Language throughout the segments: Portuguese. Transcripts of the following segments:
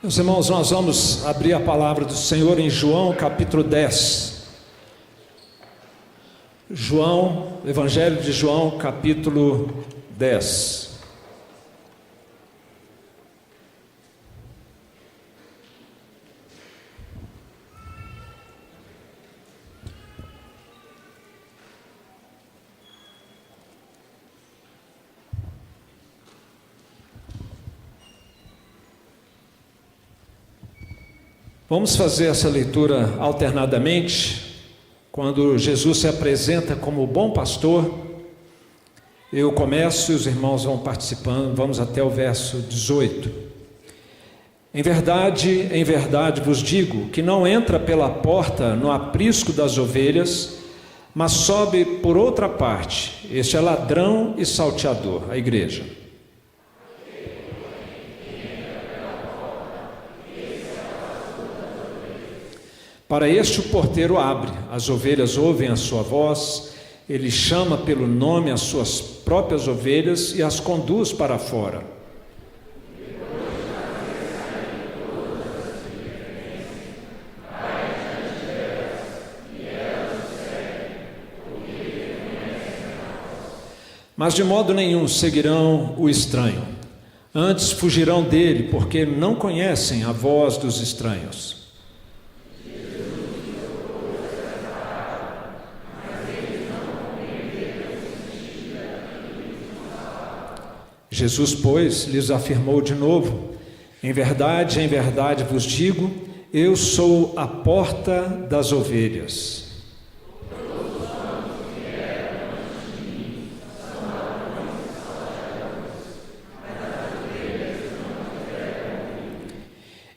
Meus irmãos, nós vamos abrir a palavra do Senhor em João capítulo 10. Evangelho de João capítulo 10. Vamos fazer essa leitura alternadamente. Quando Jesus se apresenta como o bom pastor, eu começo e os irmãos vão participando. Vamos até o verso 18. Em verdade vos digo que não entra pela porta no aprisco das ovelhas, mas sobe por outra parte. Este é ladrão e salteador, a igreja. Para este o porteiro abre, as ovelhas ouvem a sua voz, ele chama pelo nome as suas próprias ovelhas e as conduz para fora. Mas de modo nenhum seguirão o estranho, antes fugirão dele, porque não conhecem a voz dos estranhos. Jesus, pois, lhes afirmou de novo: em verdade vos digo, eu sou a porta das ovelhas.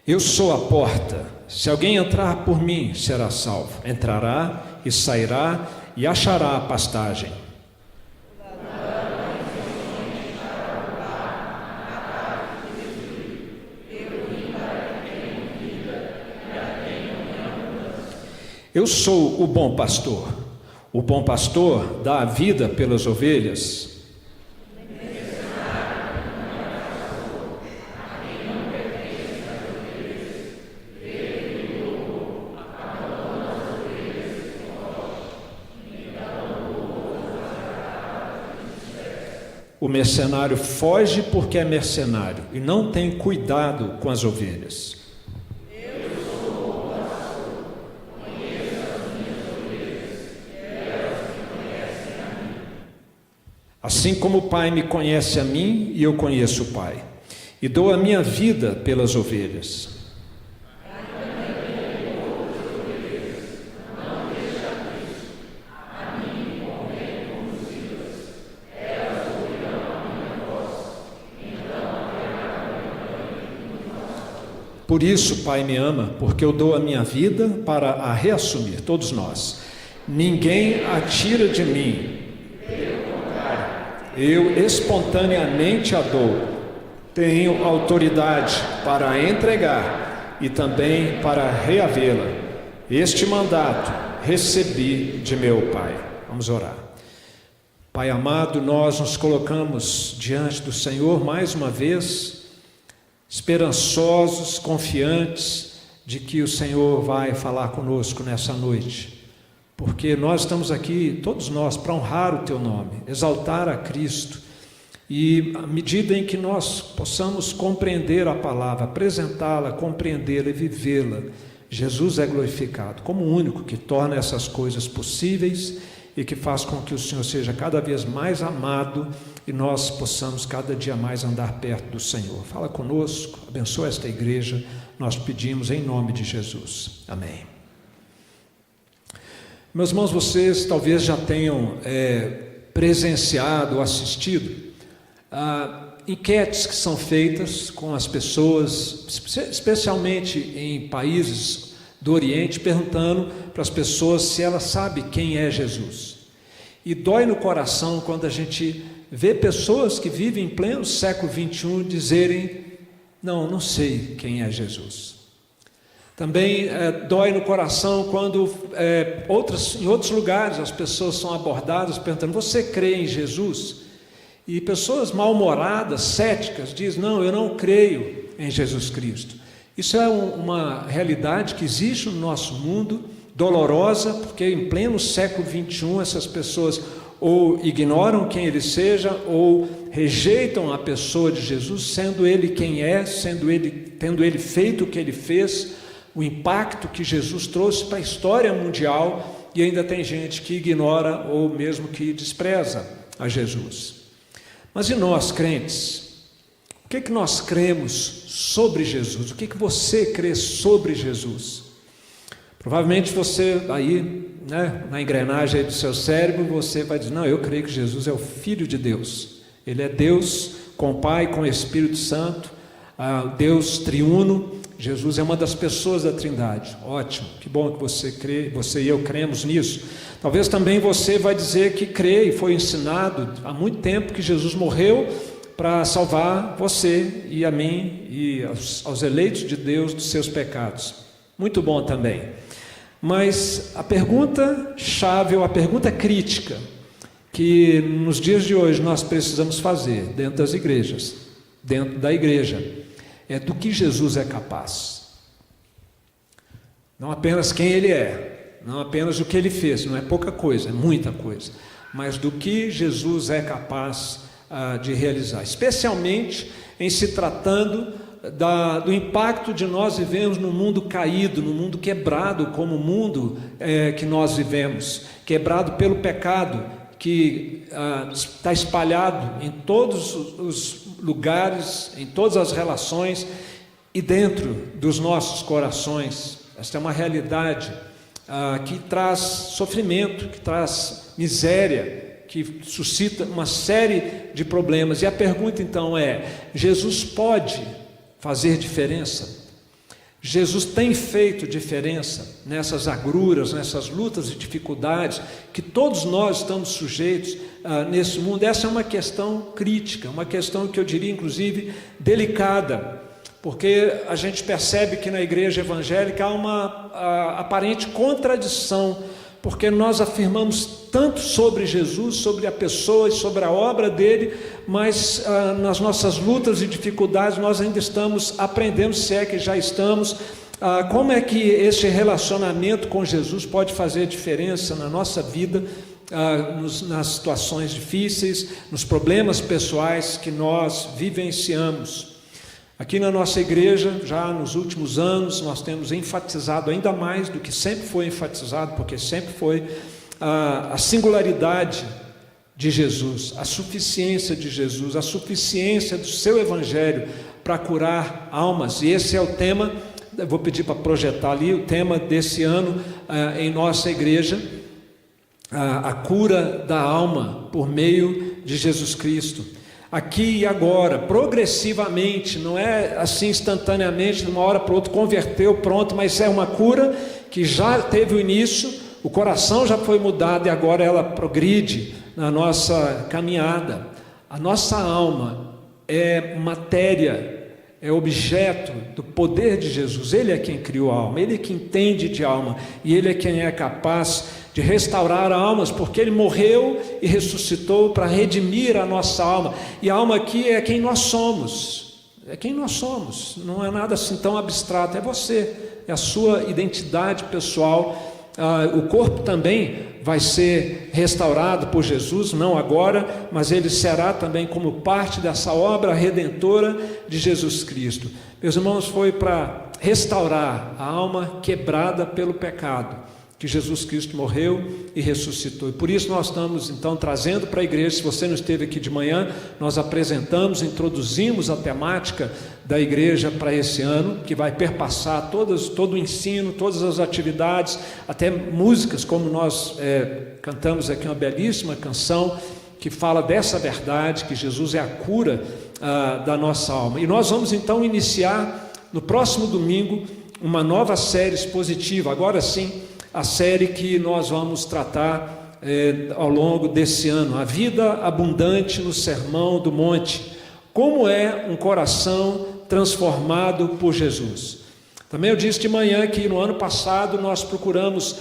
Eu sou a porta. Se alguém entrar por mim, será salvo. Entrará e sairá e achará a pastagem. Eu sou o bom pastor. O bom pastor dá a vida pelas ovelhas. O mercenário foge porque é mercenário e não tem cuidado com as ovelhas. Assim como o Pai me conhece a mim e eu conheço o Pai, e dou a minha vida pelas ovelhas. Por isso o Pai me ama, porque eu dou a minha vida para a reassumir, todos nós. Ninguém a tira de mim. Eu espontaneamente a dou. Tenho autoridade para a entregar e também para reavê-la. Este mandato recebi de meu Pai. Vamos orar. Pai amado, nós nos colocamos diante do Senhor mais uma vez, esperançosos, confiantes de que o Senhor vai falar conosco nessa noite. Porque nós estamos aqui, todos nós, para honrar o Teu nome, exaltar a Cristo, e à medida em que nós possamos compreender a palavra, apresentá-la, compreendê-la e vivê-la, Jesus é glorificado como o único que torna essas coisas possíveis e que faz com que o Senhor seja cada vez mais amado e nós possamos cada dia mais andar perto do Senhor. Fala conosco, abençoa esta igreja, nós pedimos em nome de Jesus. Amém. Meus irmãos, vocês talvez já tenham presenciado, assistido enquetes que são feitas com as pessoas, especialmente em países do Oriente, perguntando para as pessoas se elas sabem quem é Jesus. E dói no coração quando a gente vê pessoas que vivem em pleno século XXI dizerem: não sei quem é Jesus. Também dói no coração quando em outros lugares as pessoas são abordadas perguntando: você crê em Jesus? E pessoas mal-humoradas, céticas, dizem: não, eu não creio em Jesus Cristo. Isso é uma realidade que existe no nosso mundo, dolorosa, porque em pleno século XXI essas pessoas ou ignoram quem ele seja, ou rejeitam a pessoa de Jesus, sendo ele quem é, tendo ele feito o que ele fez, o impacto que Jesus trouxe para a história mundial, e ainda tem gente que ignora ou mesmo que despreza a Jesus. Mas e nós, crentes? O que nós cremos sobre Jesus? O que você crê sobre Jesus? Provavelmente você aí, na engrenagem do seu cérebro, você vai dizer, não, eu creio que Jesus é o Filho de Deus. Ele é Deus com o Pai, com o Espírito Santo, Deus triuno. Jesus é uma das pessoas da Trindade. Ótimo, que bom que você crê, você e eu cremos nisso. Talvez também você vai dizer que crê e foi ensinado há muito tempo que Jesus morreu para salvar você e a mim e aos eleitos de Deus dos seus pecados. Muito bom também. Mas a pergunta chave, ou a pergunta crítica, que nos dias de hoje nós precisamos fazer dentro das igrejas, dentro da igreja, é do que Jesus é capaz. Não apenas quem ele é, não apenas o que ele fez, não é pouca coisa, é muita coisa, mas do que Jesus é capaz de realizar, especialmente em se tratando do impacto de nós vivemos no mundo caído, no mundo quebrado, como o mundo que nós vivemos, quebrado pelo pecado, que está espalhado em todos os lugares, em todas as relações e dentro dos nossos corações. Esta é uma realidade que traz sofrimento, que traz miséria, que suscita uma série de problemas. E a pergunta então é: Jesus pode fazer diferença? Jesus tem feito diferença nessas agruras, nessas lutas e dificuldades que todos nós estamos sujeitos nesse mundo? Essa é uma questão crítica, uma questão que eu diria inclusive delicada, porque a gente percebe que na igreja evangélica há uma aparente contradição, porque nós afirmamos tanto sobre Jesus, sobre a pessoa e sobre a obra dele, mas nas nossas lutas e dificuldades nós ainda estamos aprendendo, se é que já estamos, como é que esse relacionamento com Jesus pode fazer diferença na nossa vida, nas situações difíceis, nos problemas pessoais que nós vivenciamos. Aqui na nossa igreja, já nos últimos anos, nós temos enfatizado ainda mais do que sempre foi enfatizado, porque sempre foi a singularidade de Jesus, a suficiência de Jesus, a suficiência do seu evangelho para curar almas. E esse é o tema, eu vou pedir para projetar ali, o tema desse ano em nossa igreja, a cura da alma por meio de Jesus Cristo. Aqui e agora, progressivamente, não é assim instantaneamente, de uma hora para outra, converteu, pronto, mas é uma cura que já teve o início, o coração já foi mudado e agora ela progride na nossa caminhada. A nossa alma é matéria, é objeto do poder de Jesus. Ele é quem criou a alma, ele é quem entende de alma e ele é quem é capaz de restaurar almas, porque ele morreu e ressuscitou para redimir a nossa alma. E a alma aqui é quem nós somos, não é nada assim tão abstrato, é você, é a sua identidade pessoal. O corpo também vai ser restaurado por Jesus, não agora, mas ele será também como parte dessa obra redentora de Jesus Cristo. Meus irmãos, foi para restaurar a alma quebrada pelo pecado que Jesus Cristo morreu e ressuscitou. E por isso nós estamos então trazendo para a igreja. Se você não esteve aqui de manhã, nós apresentamos, introduzimos a temática da igreja para esse ano, que vai perpassar todo o ensino, todas as atividades, até músicas, como nós cantamos aqui uma belíssima canção que fala dessa verdade, que Jesus é a cura da nossa alma. E nós vamos então iniciar no próximo domingo uma nova série expositiva, agora sim, a série que nós vamos tratar ao longo desse ano, a vida abundante no Sermão do Monte, como é um coração transformado por Jesus. Também eu disse de manhã que no ano passado nós procuramos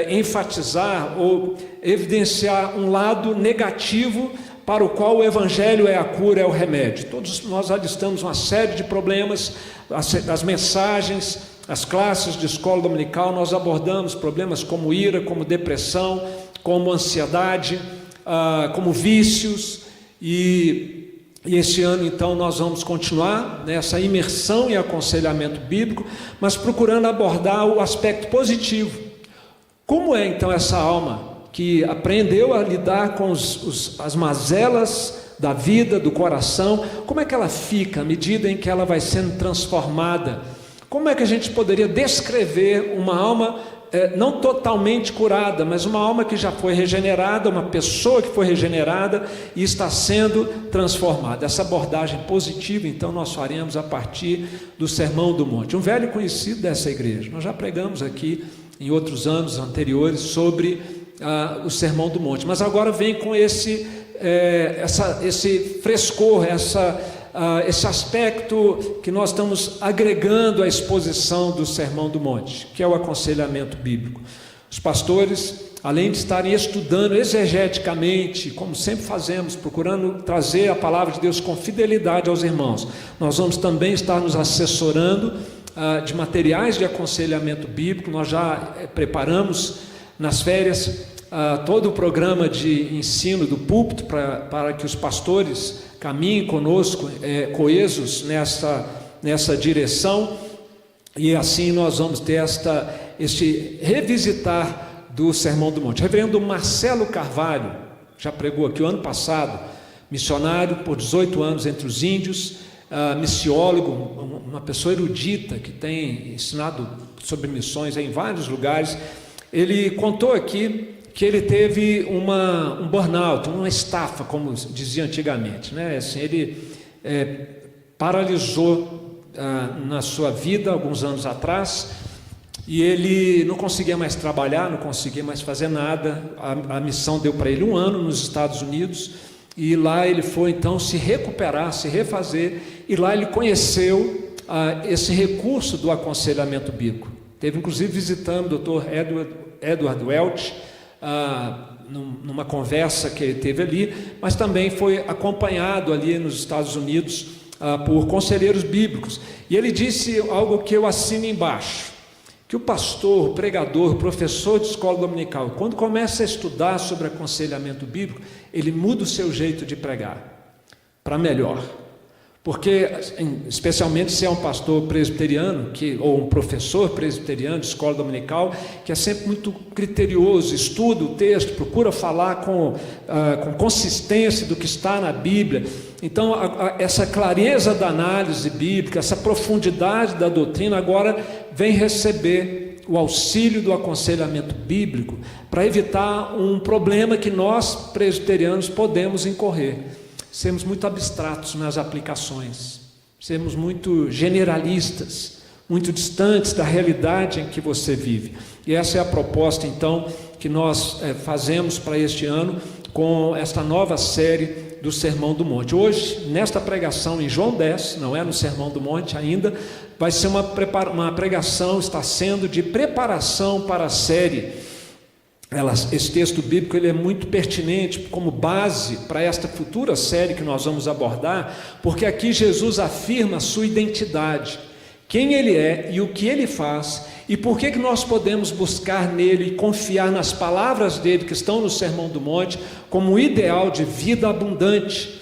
enfatizar ou evidenciar um lado negativo para o qual o Evangelho é a cura, é o remédio. Todos nós alistamos uma série de problemas, as mensagens, as classes de escola dominical, nós abordamos problemas como ira, como depressão, como ansiedade, como vícios, e este ano então nós vamos continuar nessa imersão em aconselhamento bíblico, mas procurando abordar o aspecto positivo. Como é então essa alma que aprendeu a lidar com as mazelas da vida, do coração, como é que ela fica à medida em que ela vai sendo transformada? Como é que a gente poderia descrever uma alma não totalmente curada, mas uma alma que já foi regenerada, uma pessoa que foi regenerada e está sendo transformada? Essa abordagem positiva, então, nós faremos a partir do Sermão do Monte, um velho conhecido dessa igreja. Nós já pregamos aqui em outros anos anteriores sobre o Sermão do Monte, mas agora vem com esse frescor, esse aspecto que nós estamos agregando à exposição do Sermão do Monte, que é o aconselhamento bíblico. Os pastores, além de estarem estudando exegeticamente, como sempre fazemos, procurando trazer a palavra de Deus com fidelidade aos irmãos, nós vamos também estar nos assessorando de materiais de aconselhamento bíblico. Nós já preparamos nas férias todo o programa de ensino do púlpito para que os pastores caminhem conosco, coesos nessa direção, e assim nós vamos ter este revisitar do Sermão do Monte. Reverendo Marcelo Carvalho já pregou aqui o ano passado, missionário por 18 anos entre os índios, missiólogo, uma pessoa erudita que tem ensinado sobre missões em vários lugares. Ele contou aqui que ele teve um burnout, uma estafa, como dizia antigamente, né? Assim, ele paralisou na sua vida alguns anos atrás, e ele não conseguia mais trabalhar, não conseguia mais fazer nada. A missão deu para ele 1 ano nos Estados Unidos, e lá ele foi então se recuperar, se refazer, e lá ele conheceu esse recurso do aconselhamento bíblico. Teve inclusive visitando o Dr. Edward Welch, numa conversa que ele teve ali, mas também foi acompanhado ali nos Estados Unidos por conselheiros bíblicos. E ele disse algo que eu assino embaixo, que o pastor, o pregador, o professor de escola dominical, quando começa a estudar sobre aconselhamento bíblico, ele muda o seu jeito de pregar para melhor. Porque, especialmente se é um pastor presbiteriano, ou um professor presbiteriano de escola dominical, que é sempre muito criterioso, estuda o texto, procura falar com consistência do que está na Bíblia. Então, essa clareza da análise bíblica, essa profundidade da doutrina, agora vem receber o auxílio do aconselhamento bíblico para evitar um problema que nós, presbiterianos, podemos incorrer. Sermos muito abstratos nas aplicações, sermos muito generalistas, muito distantes da realidade em que você vive. E essa é a proposta, então, que nós fazemos para este ano, com esta nova série do Sermão do Monte. Hoje, nesta pregação em João 10, não é no Sermão do Monte ainda, vai ser uma pregação, está sendo de preparação para a série. Esse texto bíblico ele é muito pertinente como base para esta futura série que nós vamos abordar, porque aqui Jesus afirma a sua identidade, quem ele é e o que ele faz, e por que nós podemos buscar nele e confiar nas palavras dele que estão no Sermão do Monte como o ideal de vida abundante.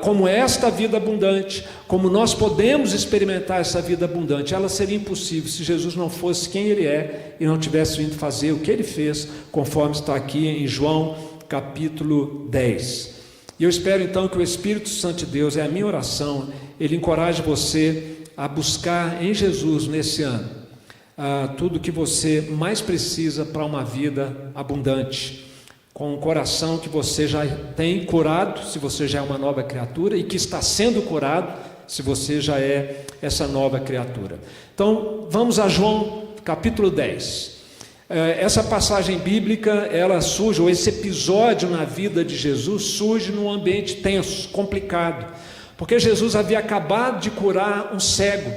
Como esta vida abundante, como nós podemos experimentar essa vida abundante, ela seria impossível se Jesus não fosse quem ele é e não tivesse vindo fazer o que ele fez, conforme está aqui em João capítulo 10. E eu espero então que o Espírito Santo de Deus, é a minha oração, ele encoraje você a buscar em Jesus nesse ano tudo que você mais precisa para uma vida abundante, com o coração que você já tem curado, se você já é uma nova criatura, e que está sendo curado, se você já é essa nova criatura. Então, vamos a João capítulo 10. Essa passagem bíblica, ela surge, ou esse episódio na vida de Jesus, surge num ambiente tenso, complicado, porque Jesus havia acabado de curar um cego,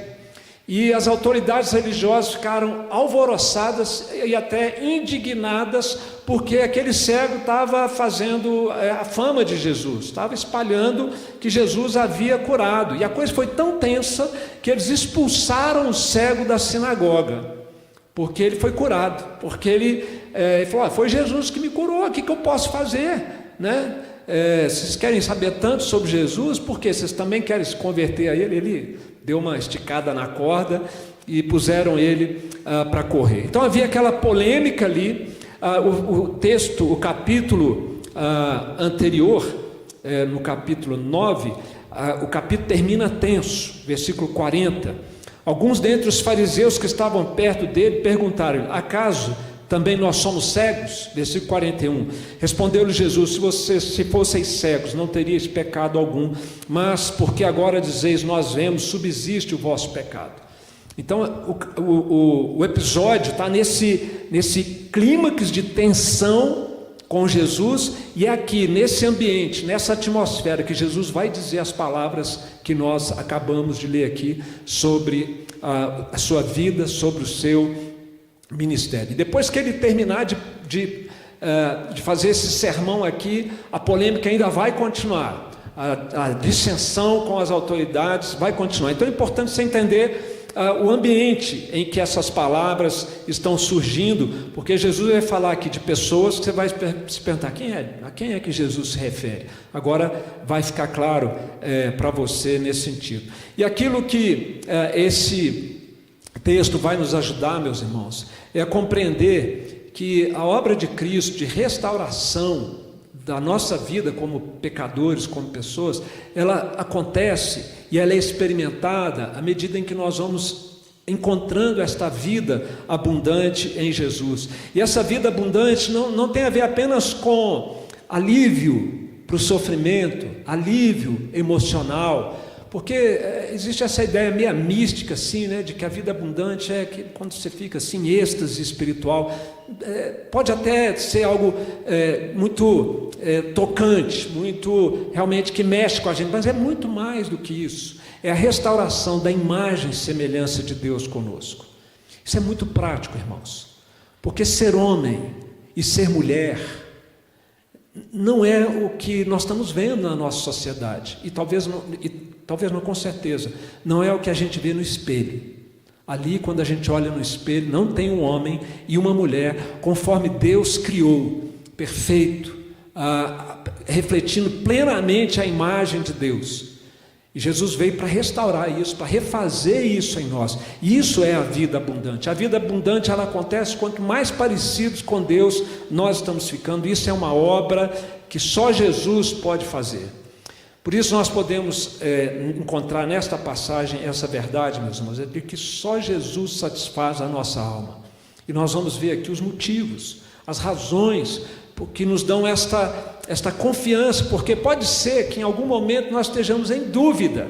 E as autoridades religiosas ficaram alvoroçadas e até indignadas, porque aquele cego estava fazendo a fama de Jesus, estava espalhando que Jesus havia curado. E a coisa foi tão tensa que eles expulsaram o cego da sinagoga, porque ele foi curado, porque ele falou: foi Jesus que me curou, o que eu posso fazer, né? Vocês querem saber tanto sobre Jesus, porque vocês também querem se converter a ele? Ele deu uma esticada na corda e puseram ele para correr. Então havia aquela polêmica ali. O texto, o capítulo anterior, no capítulo 9, o capítulo termina tenso, versículo 40. Alguns dentre os fariseus que estavam perto dele perguntaram: acaso também nós somos cegos? Versículo 41. Respondeu-lhe Jesus: se fosseis cegos, não teríeis pecado algum, mas porque agora dizeis nós vemos, subsiste o vosso pecado. Então o episódio está nesse clímax de tensão com Jesus, e é aqui nesse ambiente, nessa atmosfera, que Jesus vai dizer as palavras que nós acabamos de ler aqui sobre a sua vida, sobre o seu ministério. E depois que ele terminar de fazer esse sermão aqui, a polêmica ainda vai continuar, a dissensão com as autoridades vai continuar. Então é importante você entender o ambiente em que essas palavras estão surgindo, porque Jesus vai falar aqui de pessoas que você vai se perguntar: a quem é que Jesus se refere? Agora vai ficar claro para você nesse sentido. E aquilo que esse texto vai nos ajudar, meus irmãos, é a compreender que a obra de Cristo de restauração da nossa vida como pecadores, como pessoas, ela acontece e ela é experimentada à medida em que nós vamos encontrando esta vida abundante em Jesus. E essa vida abundante não tem a ver apenas com alívio para o sofrimento, alívio emocional, porque existe essa ideia meio mística assim, né, de que a vida abundante é que quando você fica assim, êxtase espiritual. Pode até ser algo muito tocante, muito realmente que mexe com a gente, mas é muito mais do que isso. É a restauração da imagem e semelhança de Deus conosco. Isso é muito prático, irmãos, porque ser homem e ser mulher não é o que nós estamos vendo na nossa sociedade, e talvez não, com certeza, não é o que a gente vê no espelho. Ali, quando a gente olha no espelho, não tem um homem e uma mulher conforme Deus criou, perfeito, refletindo plenamente a imagem de Deus. E Jesus veio para restaurar isso, para refazer isso em nós. E isso é a vida abundante. A vida abundante, ela acontece quanto mais parecidos com Deus nós estamos ficando. Isso é uma obra que só Jesus pode fazer. Por isso nós podemos encontrar nesta passagem essa verdade, meus irmãos, de que só Jesus satisfaz a nossa alma. E nós vamos ver aqui os motivos, as razões que nos dão esta confiança, porque pode ser que em algum momento nós estejamos em dúvida: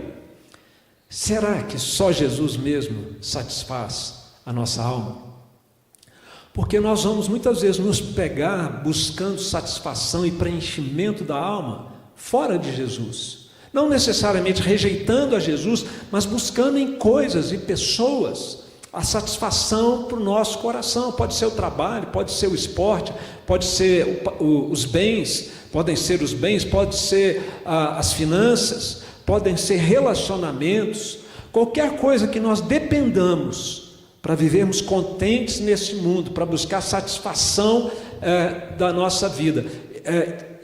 será que só Jesus mesmo satisfaz a nossa alma? Porque nós vamos muitas vezes nos pegar buscando satisfação e preenchimento da alma fora de Jesus, não necessariamente rejeitando a Jesus, mas buscando em coisas e pessoas a satisfação para o nosso coração. Pode ser o trabalho, pode ser o esporte, pode ser os bens, podem ser os bens, pode ser as finanças, podem ser relacionamentos, qualquer coisa que nós dependamos para vivermos contentes nesse mundo, para buscar satisfação da nossa vida.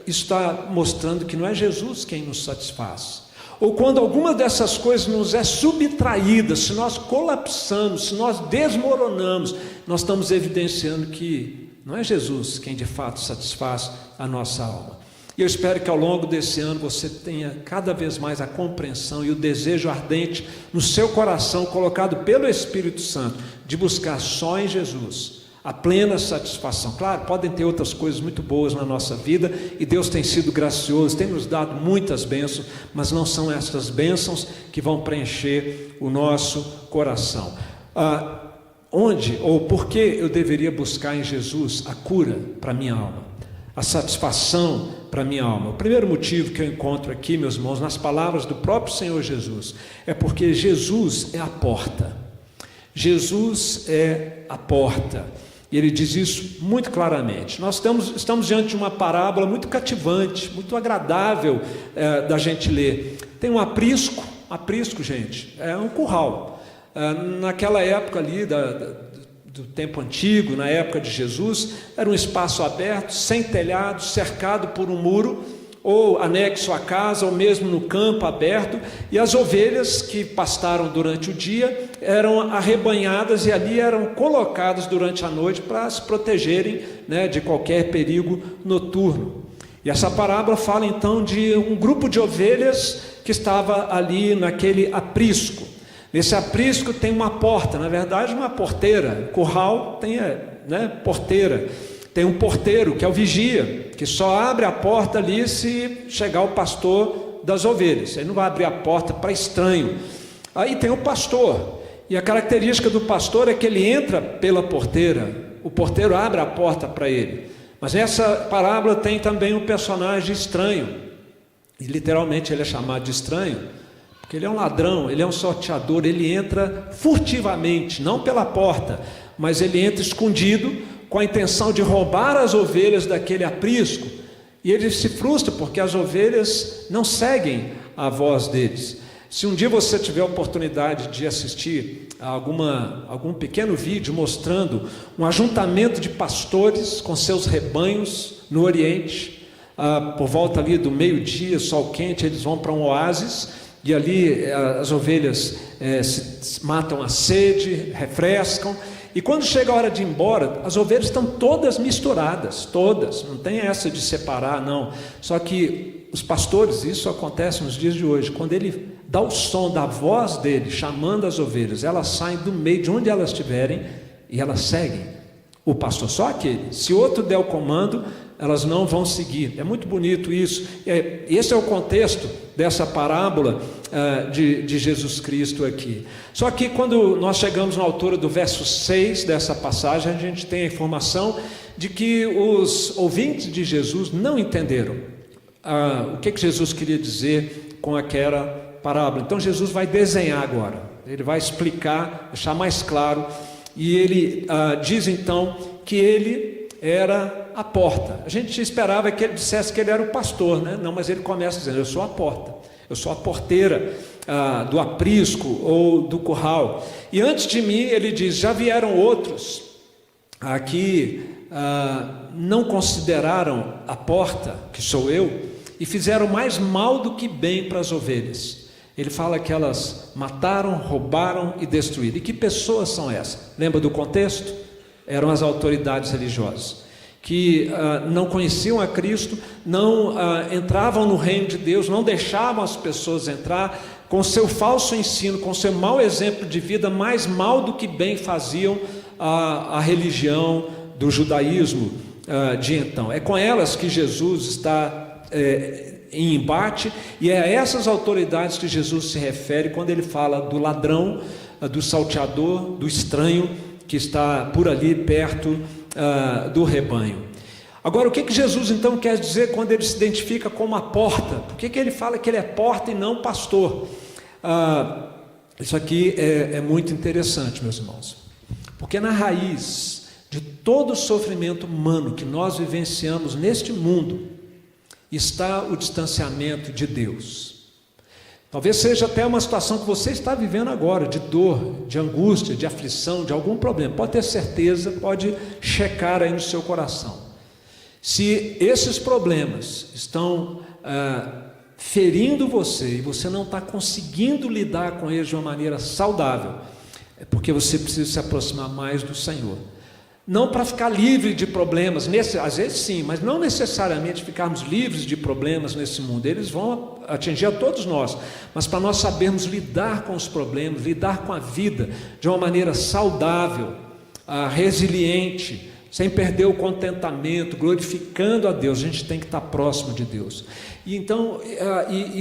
Isso está mostrando que não é Jesus quem nos satisfaz. Ou quando alguma dessas coisas nos é subtraída, se nós colapsamos, se nós desmoronamos, nós estamos evidenciando que não é Jesus quem de fato satisfaz a nossa alma. E eu espero que ao longo desse ano você tenha cada vez mais a compreensão e o desejo ardente no seu coração, colocado pelo Espírito Santo, de buscar só em Jesus a plena satisfação. Claro, podem ter outras coisas muito boas na nossa vida, e Deus tem sido gracioso, tem nos dado muitas bênçãos, mas não são essas bênçãos que vão preencher o nosso coração. Onde ou por que eu deveria buscar em Jesus a cura para a minha alma, a satisfação para a minha alma? O primeiro motivo que eu encontro aqui, meus irmãos, nas palavras do próprio Senhor Jesus, é porque Jesus é a porta. Jesus é a porta. E ele diz isso muito claramente. Nós estamos diante de uma parábola muito cativante, muito agradável da gente ler. Tem um aprisco, gente, é um curral. Naquela época ali do tempo antigo, na época de Jesus, era um espaço aberto, sem telhado, cercado por um muro, ou anexo à casa, ou mesmo no campo aberto, e as ovelhas que pastaram durante o dia eram arrebanhadas e ali eram colocadas durante a noite para se protegerem, né, de qualquer perigo noturno. E essa parábola fala então de um grupo de ovelhas que estava ali naquele aprisco. Nesse aprisco tem uma porta, na verdade uma porteira. Curral tem, porteira. Tem um porteiro que é o vigia, que só abre a porta ali se chegar o pastor das ovelhas. Ele não vai abrir a porta para estranho. Aí tem o pastor, e a característica do pastor é que ele entra pela porteira, o porteiro abre a porta para ele. Mas nessa parábola tem também um personagem estranho, e literalmente ele é chamado de estranho, porque ele é um ladrão, ele é um salteador, ele entra furtivamente, não pela porta, mas ele entra escondido, com a intenção de roubar as ovelhas daquele aprisco, e ele se frustra porque as ovelhas não seguem a voz deles. Se um dia você tiver a oportunidade de assistir a algum pequeno vídeo mostrando um ajuntamento de pastores com seus rebanhos no Oriente, por volta ali do meio-dia, sol quente, eles vão para um oásis, e ali as ovelhas se matam a sede, refrescam. E quando chega a hora de ir embora, as ovelhas estão todas misturadas, todas, não tem essa de separar, não. Só que os pastores, isso acontece nos dias de hoje, quando ele dá o som da voz dele, chamando as ovelhas, elas saem do meio de onde elas estiverem e elas seguem o pastor, só aquele. Se outro der o comando, elas não vão seguir. É muito bonito isso. Esse é o contexto dessa parábola de Jesus Cristo aqui. Só que quando nós chegamos na altura do verso 6 dessa passagem, a gente tem a informação de que os ouvintes de Jesus não entenderam o que Jesus queria dizer com aquela parábola. Então Jesus vai desenhar agora, ele vai explicar, deixar mais claro, e ele diz então que ele era a porta. A gente esperava que ele dissesse que ele era o pastor, né? Não, mas ele começa dizendo: eu sou a porta, eu sou a porteira do aprisco ou do curral. E antes de mim, ele diz: já vieram outros que não consideraram a porta, que sou eu, e fizeram mais mal do que bem para as ovelhas. Ele fala que elas mataram, roubaram e destruíram. E que pessoas são essas? Lembra do contexto? Eram as autoridades religiosas, que não conheciam a Cristo, não entravam no reino de Deus, não deixavam as pessoas entrar, com seu falso ensino, com seu mau exemplo de vida, mais mal do que bem faziam a religião do judaísmo de então. É com elas que Jesus está em embate, e é a essas autoridades que Jesus se refere quando ele fala do ladrão, do salteador, do estranho que está por ali perto do rebanho. Agora, o que Jesus então quer dizer quando ele se identifica como a porta? Por que ele fala que ele é porta e não pastor? Isso aqui é muito interessante, meus irmãos, porque na raiz de todo o sofrimento humano que nós vivenciamos neste mundo está o distanciamento de Deus. Talvez seja até uma situação que você está vivendo agora, de dor, de angústia, de aflição, de algum problema. Pode ter certeza, pode checar aí no seu coração. Se esses problemas estão ferindo você e você não está conseguindo lidar com eles de uma maneira saudável, é porque você precisa se aproximar mais do Senhor. Não para ficar livre de problemas, às vezes sim, mas não necessariamente ficarmos livres de problemas nesse mundo. Eles vão atingir a todos nós, mas para nós sabermos lidar com os problemas, lidar com a vida de uma maneira saudável, resiliente, sem perder o contentamento, glorificando a Deus. A gente tem que estar próximo de Deus. E então,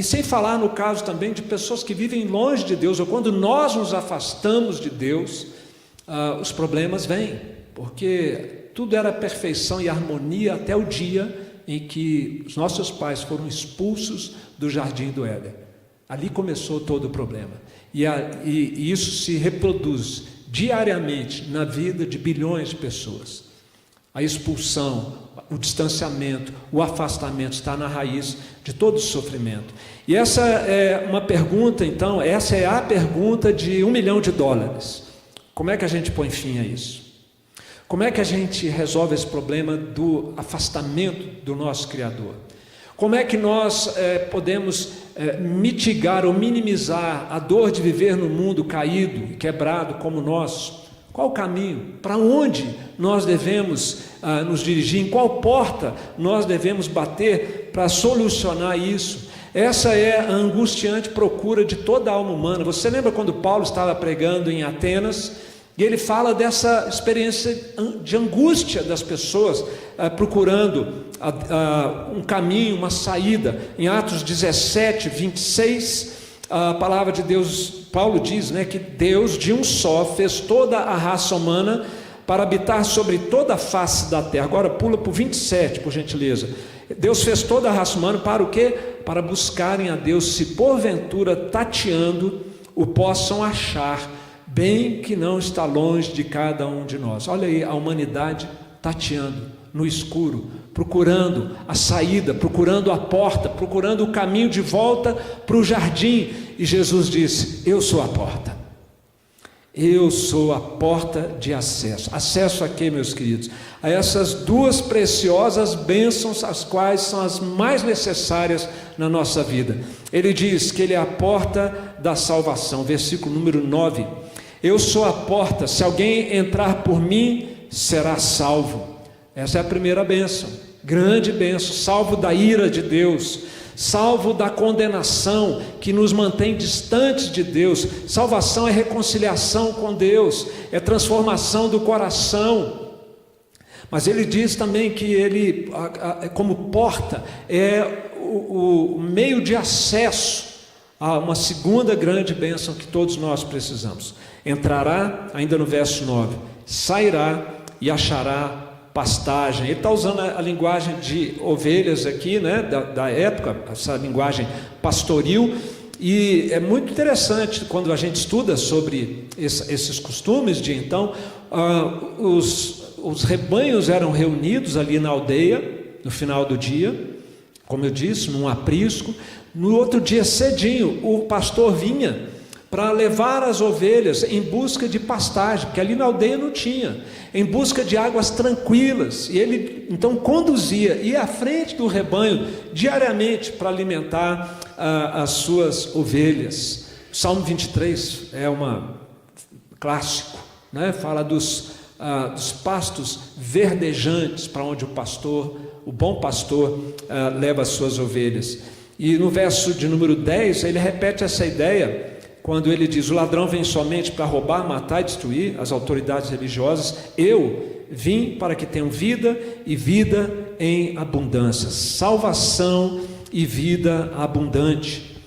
sem falar no caso também de pessoas que vivem longe de Deus, ou quando nós nos afastamos de Deus, os problemas vêm. Porque tudo era perfeição e harmonia até o dia em que os nossos pais foram expulsos do jardim do Éden. Ali começou todo o problema. E isso se reproduz diariamente na vida de bilhões de pessoas. A expulsão, o distanciamento, o afastamento está na raiz de todo o sofrimento. E essa é uma pergunta, então, essa é a pergunta de $1 milhão. Como é que a gente põe fim a isso? Como é que a gente resolve esse problema do afastamento do nosso Criador? Como é que nós podemos mitigar ou minimizar a dor de viver no mundo caído e quebrado como o nosso? Qual o caminho? Para onde nós devemos nos dirigir? Em qual porta nós devemos bater para solucionar isso? Essa é a angustiante procura de toda a alma humana. Você lembra quando Paulo estava pregando em Atenas? E ele fala dessa experiência de angústia das pessoas procurando um caminho, uma saída. Em Atos 17, 26, a palavra de Deus, Paulo diz, que Deus de um só fez toda a raça humana para habitar sobre toda a face da terra. Agora pula para o 27, por gentileza. Deus fez toda a raça humana para o quê? Para buscarem a Deus, se porventura tateando o possam achar, bem que não está longe de cada um de nós. Olha aí a humanidade tateando no escuro, procurando a saída, procurando a porta, procurando o caminho de volta para o jardim. E Jesus disse: eu sou a porta. Eu sou a porta de acesso. Acesso a quê, meus queridos? A essas duas preciosas bênçãos, as quais são as mais necessárias na nossa vida. Ele diz que Ele é a porta da salvação, versículo número 9. Eu sou a porta, se alguém entrar por mim, será salvo. Essa é a primeira bênção, grande bênção, salvo da ira de Deus, salvo da condenação que nos mantém distantes de Deus. Salvação é reconciliação com Deus, é transformação do coração. Mas ele diz também que ele, como porta, é o meio de acesso a uma segunda grande bênção que todos nós precisamos. Entrará, ainda no verso 9, sairá e achará pastagem. Ele está usando a linguagem de ovelhas aqui, da época, essa linguagem pastoril, e é muito interessante quando a gente estuda sobre esses costumes de então, os rebanhos eram reunidos ali na aldeia, no final do dia, como eu disse, num aprisco. No outro dia cedinho, o pastor vinha para levar as ovelhas em busca de pastagem, que ali na aldeia não tinha, em busca de águas tranquilas, e ele então ia à frente do rebanho diariamente para alimentar as suas ovelhas. O Salmo 23 é clássico, fala dos pastos verdejantes para onde o bom pastor leva as suas ovelhas. E no verso de número 10 ele repete essa ideia, quando ele diz: o ladrão vem somente para roubar, matar e destruir. As autoridades religiosas: eu vim para que tenham vida e vida em abundância, salvação e vida abundante.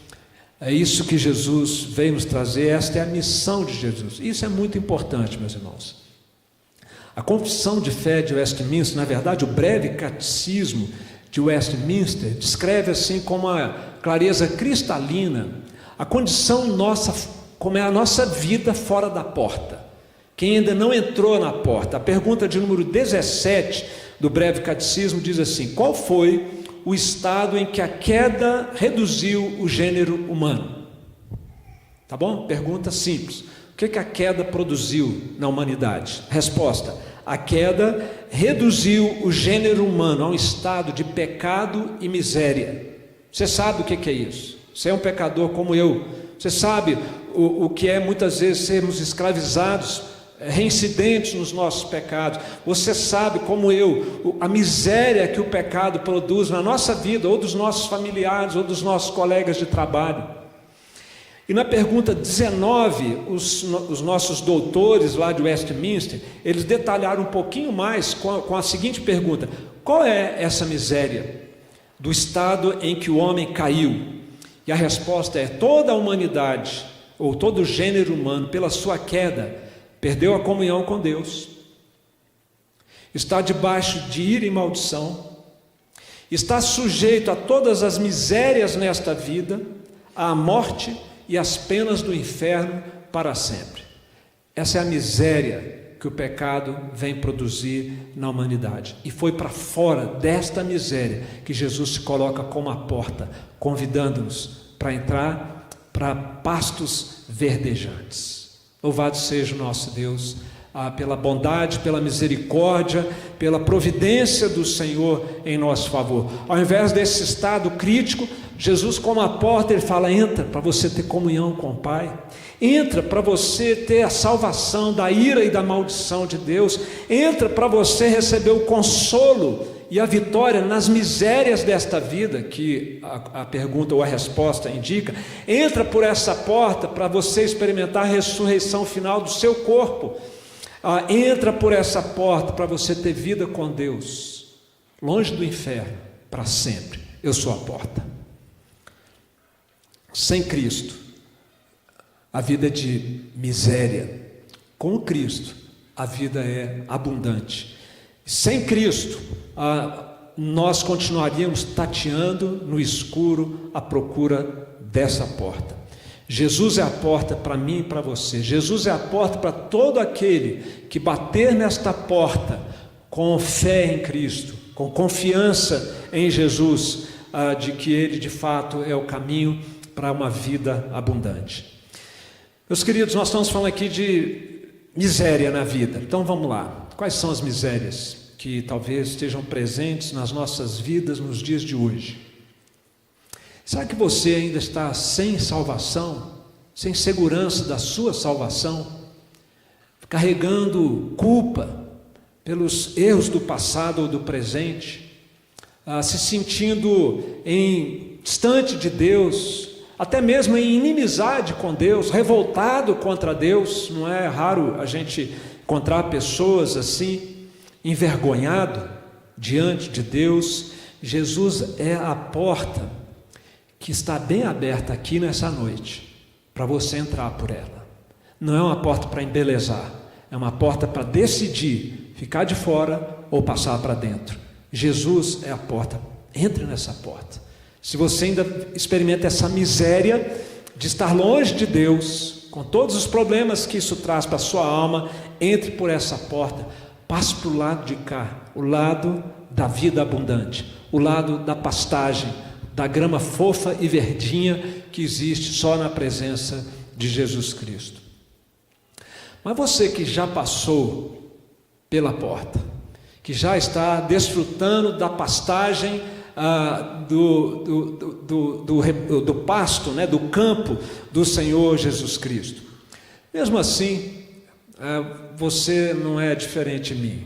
É isso que Jesus veio nos trazer, esta é a missão de Jesus. Isso é muito importante, meus irmãos. A Confissão de Fé de Westminster, na verdade o breve catecismo de Westminster, descreve assim com uma clareza cristalina a condição nossa, como é a nossa vida fora da porta. Quem ainda não entrou na porta. A pergunta de número 17 do breve catecismo diz assim: qual foi o estado em que a queda reduziu o gênero humano? Tá bom? Pergunta simples. O que a queda produziu na humanidade? Resposta: a queda reduziu o gênero humano a um estado de pecado e miséria. Você sabe o que é isso? Você é um pecador como eu. Você sabe o que é muitas vezes sermos escravizados, reincidentes nos nossos pecados. Você sabe como eu, a miséria que o pecado produz na nossa vida, ou dos nossos familiares, ou dos nossos colegas de trabalho. E na pergunta 19, os nossos doutores lá de Westminster, eles detalharam um pouquinho mais com a seguinte pergunta: qual é essa miséria do estado em que o homem caiu? E a resposta é: toda a humanidade, ou todo o gênero humano, pela sua queda, perdeu a comunhão com Deus, está debaixo de ira e maldição, está sujeito a todas as misérias nesta vida, à morte e às penas do inferno para sempre. Essa é a miséria que o pecado vem produzir na humanidade. E foi para fora desta miséria que Jesus se coloca como a porta, convidando-nos para entrar para pastos verdejantes. Louvado seja o nosso Deus, pela bondade, pela misericórdia, pela providência do Senhor em nosso favor. Ao invés desse estado crítico, Jesus, como a porta, ele fala: entra para você ter comunhão com o Pai, entra para você ter a salvação da ira e da maldição de Deus, entra para você receber o consolo e a vitória nas misérias desta vida, que a pergunta ou a resposta indica. Entra por essa porta para você experimentar a ressurreição final do seu corpo. Entra por essa porta para você ter vida com Deus, longe do inferno, para sempre. Eu sou a porta. Sem Cristo, a vida é de miséria. Com Cristo, a vida é abundante. Sem Cristo, nós continuaríamos tateando no escuro à procura dessa porta. Jesus é a porta para mim e para você. Jesus é a porta para todo aquele que bater nesta porta com fé em Cristo, com confiança em Jesus, de que Ele de fato é o caminho para uma vida abundante. Meus queridos, nós estamos falando aqui de miséria na vida. Então vamos lá. Quais são as misérias que talvez estejam presentes nas nossas vidas nos dias de hoje? Será que você ainda está sem salvação, sem segurança da sua salvação, carregando culpa pelos erros do passado ou do presente, se sentindo distante de Deus, até mesmo em inimizade com Deus, revoltado contra Deus? Não é raro a gente encontrar pessoas assim, envergonhado diante de Deus. Jesus é a porta que está bem aberta aqui nessa noite, para você entrar por ela. Não é uma porta para embelezar, é uma porta para decidir ficar de fora ou passar para dentro. Jesus é a porta, entre nessa porta. Se você ainda experimenta essa miséria de estar longe de Deus, com todos os problemas que isso traz para a sua alma, entre por essa porta, passe para o lado de cá, o lado da vida abundante, o lado da pastagem, da grama fofa e verdinha que existe só na presença de Jesus Cristo. Mas você que já passou pela porta, que já está desfrutando da pastagem do pasto, né, do campo do Senhor Jesus Cristo, mesmo assim, você não é diferente de mim.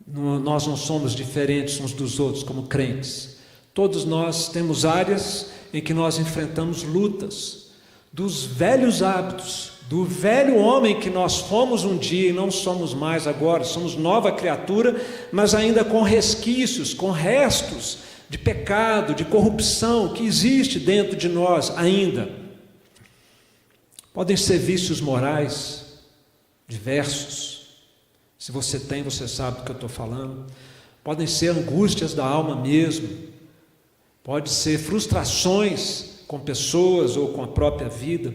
Nós não somos diferentes uns dos outros como crentes. Todos nós temos áreas em que nós enfrentamos lutas dos velhos hábitos, do velho homem que nós fomos um dia e não somos mais agora. Somos nova criatura, mas ainda com resquícios, com restos de pecado, de corrupção que existe dentro de nós ainda. Podem ser vícios morais diversos. Se você tem, você sabe do que eu estou falando. Podem ser angústias da alma mesmo. Pode ser frustrações com pessoas ou com a própria vida.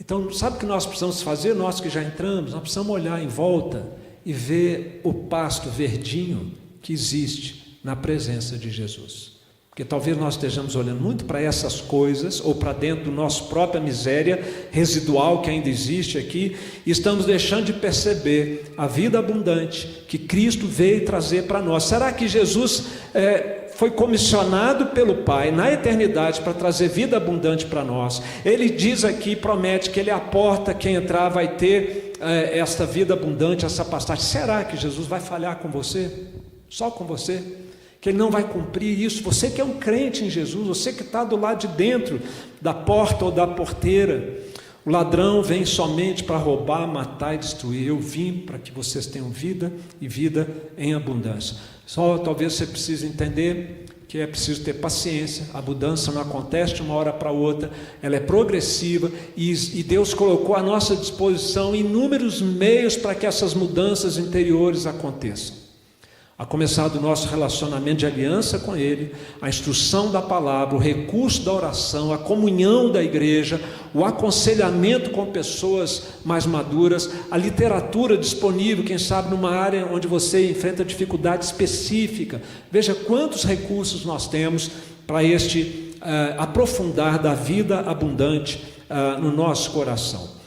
Então, sabe o que nós precisamos fazer? Nós que já entramos, nós precisamos olhar em volta e ver o pasto verdinho que existe na presença de Jesus. Porque talvez nós estejamos olhando muito para essas coisas, ou para dentro da nossa própria miséria residual que ainda existe aqui, e estamos deixando de perceber a vida abundante que Cristo veio trazer para nós. Será que Jesus foi comissionado pelo Pai na eternidade para trazer vida abundante para nós? Ele diz aqui, promete que Ele é a porta, quem entrar vai ter esta vida abundante, essa pastagem. Será que Jesus vai falhar com você? Só com você? Que Ele não vai cumprir isso? Você que é um crente em Jesus, você que está do lado de dentro da porta ou da porteira. O ladrão vem somente para roubar, matar e destruir. Eu vim para que vocês tenham vida e vida em abundância. Só talvez você precise entender que é preciso ter paciência. A mudança não acontece de uma hora para outra, ela é progressiva, e Deus colocou à nossa disposição inúmeros meios para que essas mudanças interiores aconteçam. A começar do nosso relacionamento de aliança com Ele, a instrução da palavra, o recurso da oração, a comunhão da igreja, o aconselhamento com pessoas mais maduras, a literatura disponível, quem sabe numa área onde você enfrenta dificuldade específica. Veja quantos recursos nós temos para este aprofundar da vida abundante no nosso coração.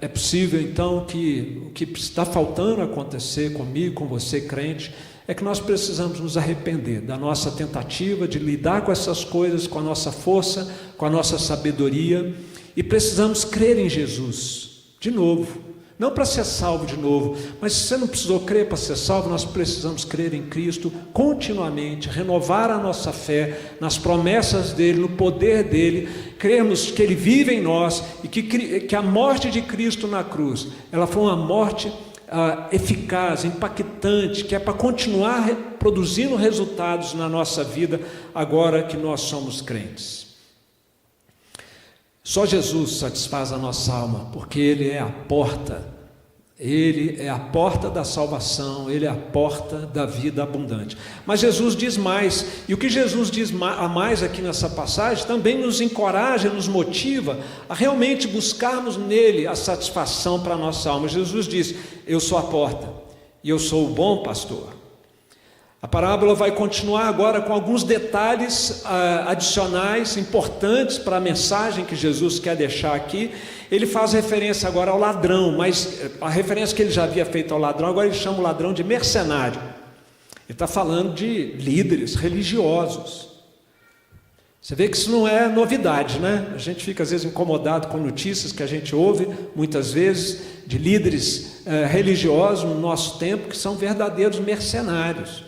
É possível então que o que está faltando acontecer comigo, com você crente, é que nós precisamos nos arrepender da nossa tentativa de lidar com essas coisas, com a nossa força, com a nossa sabedoria, e precisamos crer em Jesus de novo. Não para ser salvo de novo, mas se você não precisou crer para ser salvo, nós precisamos crer em Cristo continuamente, renovar a nossa fé nas promessas dEle, no poder dEle, crermos que Ele vive em nós e que a morte de Cristo na cruz, ela foi uma morte eficaz, impactante, que é para continuar produzindo resultados na nossa vida, agora que nós somos crentes. Só Jesus satisfaz a nossa alma, porque Ele é a porta. Ele é a porta da salvação, Ele é a porta da vida abundante. Mas Jesus diz mais, e o que Jesus diz a mais aqui nessa passagem também nos encoraja, nos motiva a realmente buscarmos nele a satisfação para a nossa alma. Jesus diz: eu sou a porta, e eu sou o bom pastor. A parábola vai continuar agora com alguns detalhes adicionais, importantes para a mensagem que Jesus quer deixar aqui. Ele faz referência agora ao ladrão, mas a referência que ele já havia feito ao ladrão, agora ele chama o ladrão de mercenário. Ele está falando de líderes religiosos. Você vê que isso não é novidade, né? A gente fica às vezes incomodado com notícias que a gente ouve, muitas vezes, de líderes religiosos no nosso tempo, que são verdadeiros mercenários,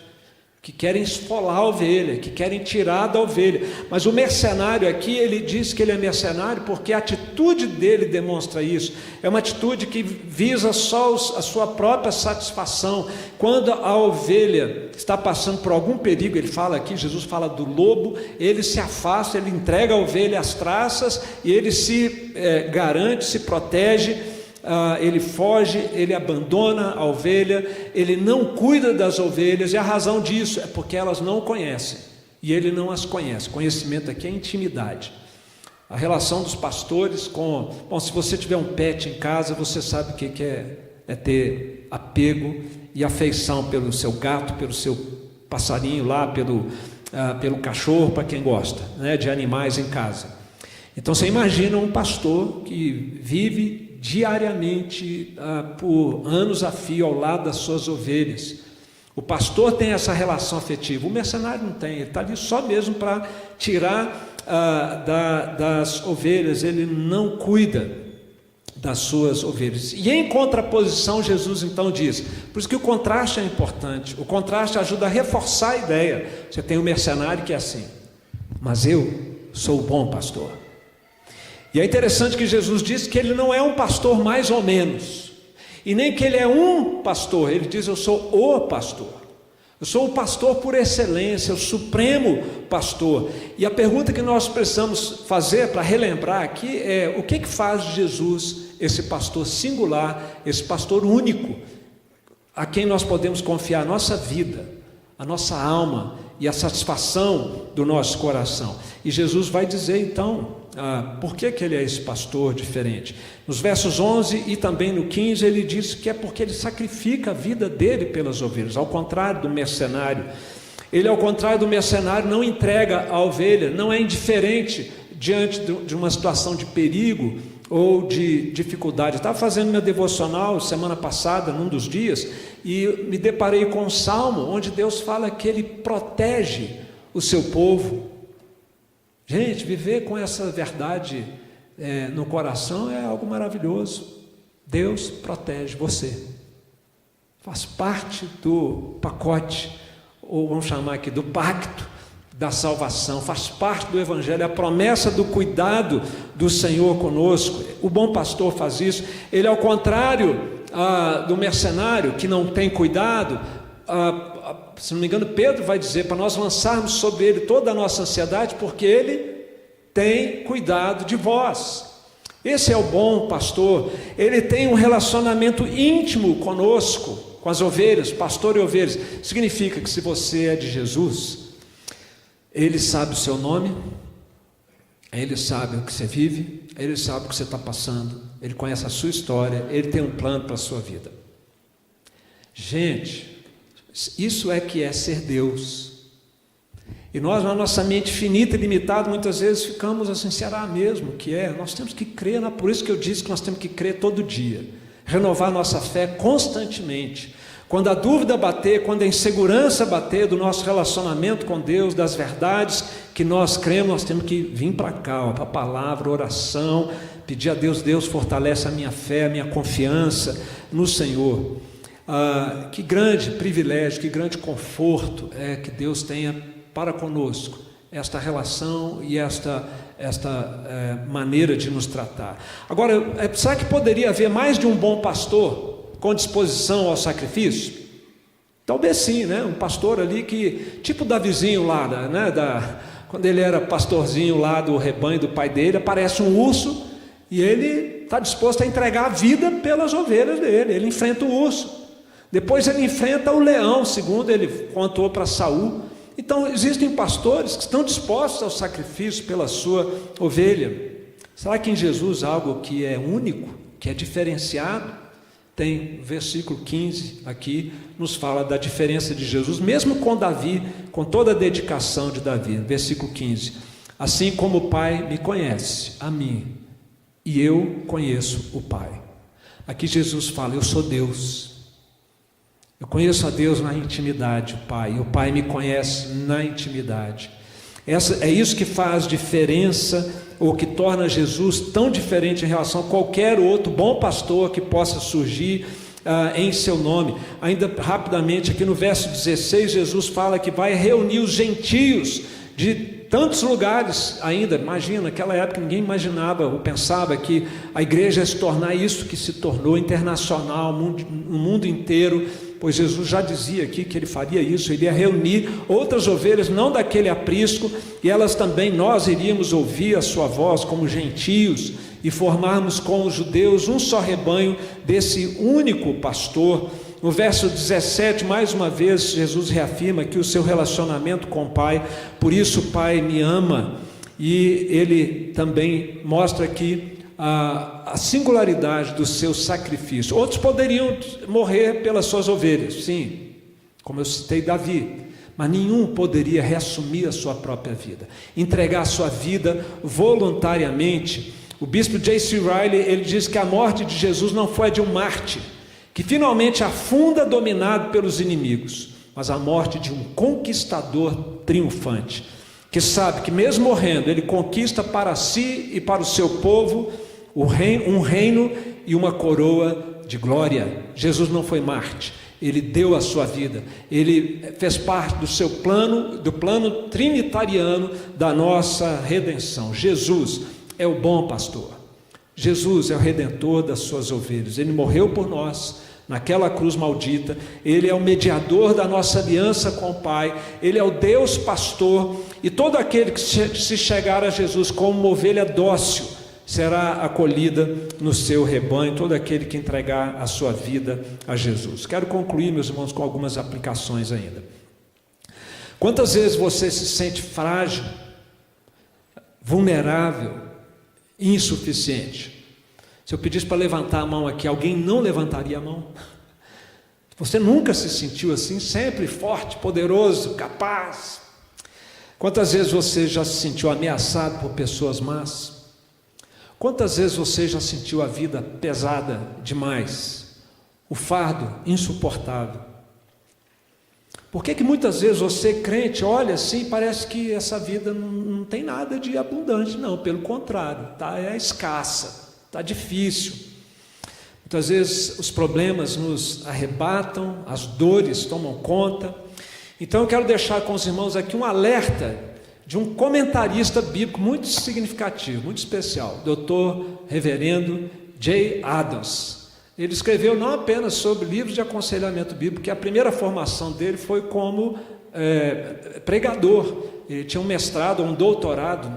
que querem esfolar a ovelha, que querem tirar da ovelha. Mas o mercenário aqui, ele diz que ele é mercenário porque a atitude dele demonstra isso. É uma atitude que visa só a sua própria satisfação. Quando a ovelha está passando por algum perigo, ele fala aqui, Jesus fala do lobo, ele se afasta, ele entrega a ovelha às traças e ele se garante, se protege. Ele foge, ele abandona a ovelha, ele não cuida das ovelhas, e a razão disso é porque elas não o conhecem, e ele não as conhece. Conhecimento aqui é intimidade. A relação dos pastores com... Bom, se você tiver um pet em casa, você sabe o que é ter apego e afeição pelo seu gato, pelo seu passarinho lá, pelo cachorro, para quem gosta, né, de animais em casa. Então você imagina um pastor que vive diariamente, por anos a fio, ao lado das suas ovelhas. O pastor tem essa relação afetiva, o mercenário não tem, ele está ali só mesmo para tirar das ovelhas, ele não cuida das suas ovelhas. E em contraposição, Jesus então diz, por isso que o contraste é importante, o contraste ajuda a reforçar a ideia. Você tem um mercenário que é assim, mas eu sou o bom pastor. E é interessante que Jesus diz que ele não é um pastor mais ou menos, e nem que ele é um pastor. Ele diz: eu sou o pastor, eu sou o pastor por excelência, o supremo pastor. E a pergunta que nós precisamos fazer para relembrar aqui é: o que faz de Jesus esse pastor singular, esse pastor único, a quem nós podemos confiar a nossa vida, a nossa alma e a satisfação do nosso coração? E Jesus vai dizer então por que ele é esse pastor diferente. Nos versos 11 e também no 15 ele diz que é porque ele sacrifica a vida dele pelas ovelhas, ao contrário do mercenário. Ele, ao contrário do mercenário, não entrega a ovelha, não é indiferente diante de uma situação de perigo ou de dificuldade. Eu estava fazendo meu devocional semana passada, num dos dias, e me deparei com um salmo onde Deus fala que Ele protege o seu povo. Gente, viver com essa verdade no coração é algo maravilhoso. Deus protege você, faz parte do pacote, ou vamos chamar aqui do pacto da salvação, faz parte do Evangelho, a promessa do cuidado do Senhor conosco. O bom pastor faz isso. Ele, ao contrário do mercenário que não tem cuidado, se não me engano, Pedro vai dizer para nós lançarmos sobre ele toda a nossa ansiedade, porque ele tem cuidado de vós. Esse é o bom pastor. Ele tem um relacionamento íntimo conosco, com as ovelhas, pastor e ovelhas. Significa que se você é de Jesus, Ele sabe o seu nome, Ele sabe o que você vive, Ele sabe o que você está passando, Ele conhece a sua história, Ele tem um plano para a sua vida. Gente, isso é que é ser Deus. E nós, na nossa mente finita e limitada, muitas vezes ficamos assim, será mesmo que é? Nós temos que crer, por isso que eu disse que nós temos que crer todo dia, renovar nossa fé constantemente. Quando a dúvida bater, quando a insegurança bater do nosso relacionamento com Deus, das verdades que nós cremos, nós temos que vir para cá, para a palavra, oração, pedir a Deus, Deus fortalece a minha fé, a minha confiança no Senhor. Que grande privilégio, que grande conforto é que Deus tenha para conosco esta relação e esta maneira de nos tratar. Agora, será que poderia haver mais de um bom pastor com disposição ao sacrifício? Talvez sim, né? Um pastor ali que, tipo Davizinho lá, quando ele era pastorzinho lá do rebanho do pai dele, aparece um urso e ele está disposto a entregar a vida pelas ovelhas dele. Ele enfrenta o urso, depois ele enfrenta o leão, segundo ele contou para Saul. Então, existem pastores que estão dispostos ao sacrifício pela sua ovelha. Será que em Jesus algo que é único, que é diferenciado? Tem versículo 15 aqui, nos fala da diferença de Jesus, mesmo com Davi, com toda a dedicação de Davi. Versículo 15: assim como o Pai me conhece, a mim, e eu conheço o Pai. Aqui Jesus fala, eu sou Deus. Eu conheço a Deus na intimidade, o Pai, e o Pai me conhece na intimidade. É isso que faz diferença, ou que torna Jesus tão diferente em relação a qualquer outro bom pastor que possa surgir em seu nome. Ainda rapidamente, aqui no verso 16, Jesus fala que vai reunir os gentios de tantos lugares ainda. Imagina, naquela época ninguém imaginava ou pensava que a igreja ia se tornar isso que se tornou, internacional, no mundo inteiro. Pois Jesus já dizia aqui que ele faria isso, ele ia reunir outras ovelhas, não daquele aprisco, e elas também, nós iríamos ouvir a sua voz como gentios, e formarmos com os judeus um só rebanho desse único pastor. No verso 17, mais uma vez, Jesus reafirma que o seu relacionamento com o Pai, por isso o Pai me ama, e ele também mostra aqui a singularidade do seu sacrifício. Outros poderiam morrer pelas suas ovelhas, sim, como eu citei Davi, mas nenhum poderia reassumir a sua própria vida, entregar a sua vida voluntariamente. O bispo J.C. Riley, ele diz que a morte de Jesus não foi a de um mártir, que finalmente afunda dominado pelos inimigos, mas a morte de um conquistador triunfante, que sabe que mesmo morrendo, ele conquista para si e para o seu povo um reino e uma coroa de glória. Jesus não foi mártir, ele deu a sua vida, ele fez parte do plano trinitariano da nossa redenção. Jesus é o bom pastor, Jesus é o redentor das suas ovelhas, ele morreu por nós naquela cruz maldita, ele é o mediador da nossa aliança com o Pai, ele é o Deus pastor, e todo aquele que se chegar a Jesus como uma ovelha dócil será acolhida no seu rebanho, todo aquele que entregar a sua vida a Jesus. Quero concluir, meus irmãos, com algumas aplicações ainda. Quantas vezes você se sente frágil, vulnerável, insuficiente? Se eu pedisse para levantar a mão aqui, alguém não levantaria a mão? Você nunca se sentiu assim, sempre forte, poderoso, capaz? Quantas vezes você já se sentiu ameaçado por pessoas más? Quantas vezes você já sentiu a vida pesada demais, o fardo insuportável? Por que muitas vezes você, crente, olha assim, parece que essa vida não tem nada de abundante? Não, pelo contrário, é escassa, está difícil. Muitas vezes os problemas nos arrebatam, as dores tomam conta. Então eu quero deixar com os irmãos aqui um alerta de um comentarista bíblico muito significativo, muito especial, Dr. Reverendo J. Adams. Ele escreveu não apenas sobre livros de aconselhamento bíblico, que a primeira formação dele foi como pregador. Ele tinha um mestrado, um doutorado,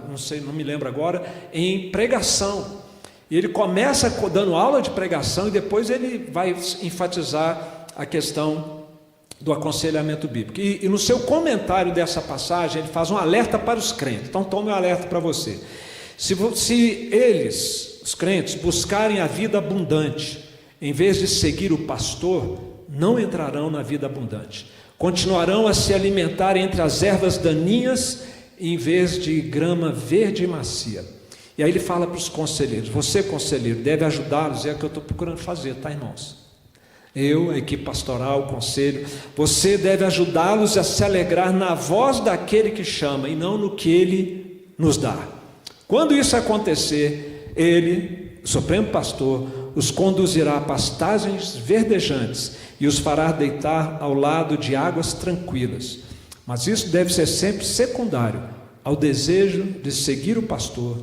não me lembro agora, em pregação. E ele começa dando aula de pregação e depois ele vai enfatizar a questão do aconselhamento bíblico. E no seu comentário dessa passagem, ele faz um alerta para os crentes. Então, tome um alerta para você. Se eles, os crentes, buscarem a vida abundante, em vez de seguir o pastor, não entrarão na vida abundante. Continuarão a se alimentar entre as ervas daninhas, em vez de grama verde e macia. E aí ele fala para os conselheiros: você, conselheiro, deve ajudá-los. É o que eu estou procurando fazer, tá, irmãos? Eu, a equipe pastoral, o conselho, você deve ajudá-los a se alegrar na voz daquele que chama e não no que ele nos dá. Quando isso acontecer, ele, o Supremo Pastor, os conduzirá a pastagens verdejantes e os fará deitar ao lado de águas tranquilas. Mas isso deve ser sempre secundário ao desejo de seguir o pastor,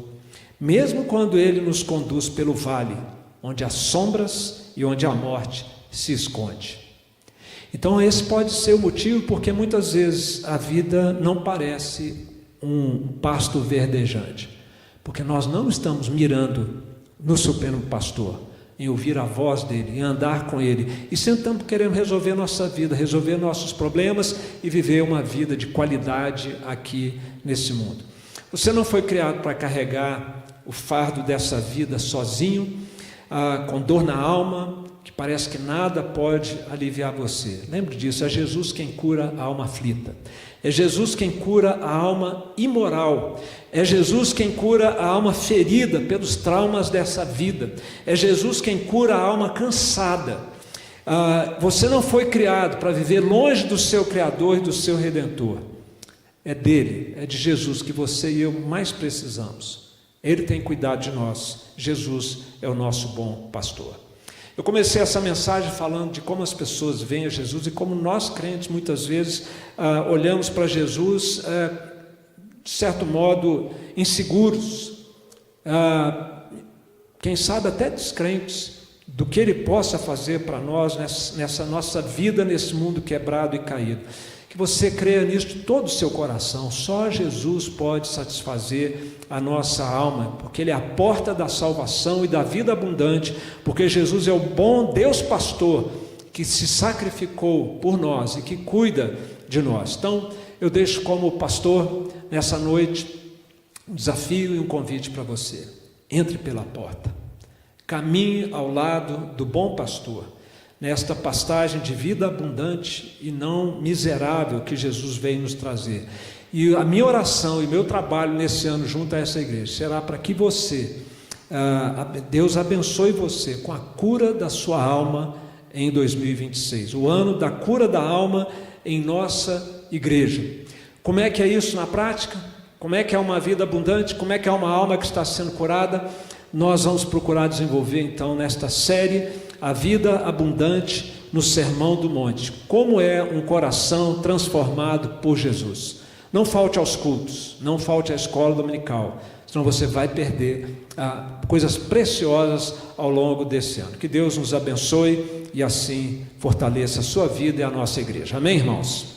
mesmo quando ele nos conduz pelo vale, onde há sombras e onde a morte se esconde. Então esse pode ser o motivo porque muitas vezes a vida não parece um pasto verdejante, porque nós não estamos mirando no Supremo Pastor, em ouvir a voz dele, em andar com ele, e sentamos querendo resolver nossa vida, resolver nossos problemas e viver uma vida de qualidade aqui nesse mundo. Você não foi criado para carregar o fardo dessa vida sozinho, com dor na alma, que parece que nada pode aliviar você. Lembre disso, é Jesus quem cura a alma aflita. É Jesus quem cura a alma imoral. É Jesus quem cura a alma ferida pelos traumas dessa vida. É Jesus quem cura a alma cansada. Você não foi criado para viver longe do seu Criador e do seu Redentor. É dele, é de Jesus que você e eu mais precisamos. Ele tem cuidado de nós. Jesus é o nosso bom pastor. Eu comecei essa mensagem falando de como as pessoas veem a Jesus e como nós crentes muitas vezes olhamos para Jesus de certo modo inseguros, quem sabe até descrentes do que Ele possa fazer para nós nessa nossa vida, nesse mundo quebrado e caído. Que você creia nisso de todo o seu coração. Só Jesus pode satisfazer a nossa alma, porque Ele é a porta da salvação e da vida abundante, porque Jesus é o bom Deus pastor que se sacrificou por nós e que cuida de nós. Então eu deixo como pastor nessa noite um desafio e um convite para você: entre pela porta, caminhe ao lado do bom pastor, nesta pastagem de vida abundante e não miserável que Jesus veio nos trazer. E a minha oração e meu trabalho nesse ano junto a essa igreja será para que você, Deus abençoe você com a cura da sua alma em 2026, o ano da cura da alma em nossa igreja. Como é que é isso na prática? Como é que é uma vida abundante? Como é que é uma alma que está sendo curada? Nós vamos procurar desenvolver então nesta série a vida abundante no Sermão do Monte. Como é um coração transformado por Jesus? Não falte aos cultos, não falte à escola dominical, senão você vai perder coisas preciosas ao longo desse ano. Que Deus nos abençoe e assim fortaleça a sua vida e a nossa igreja. Amém, irmãos?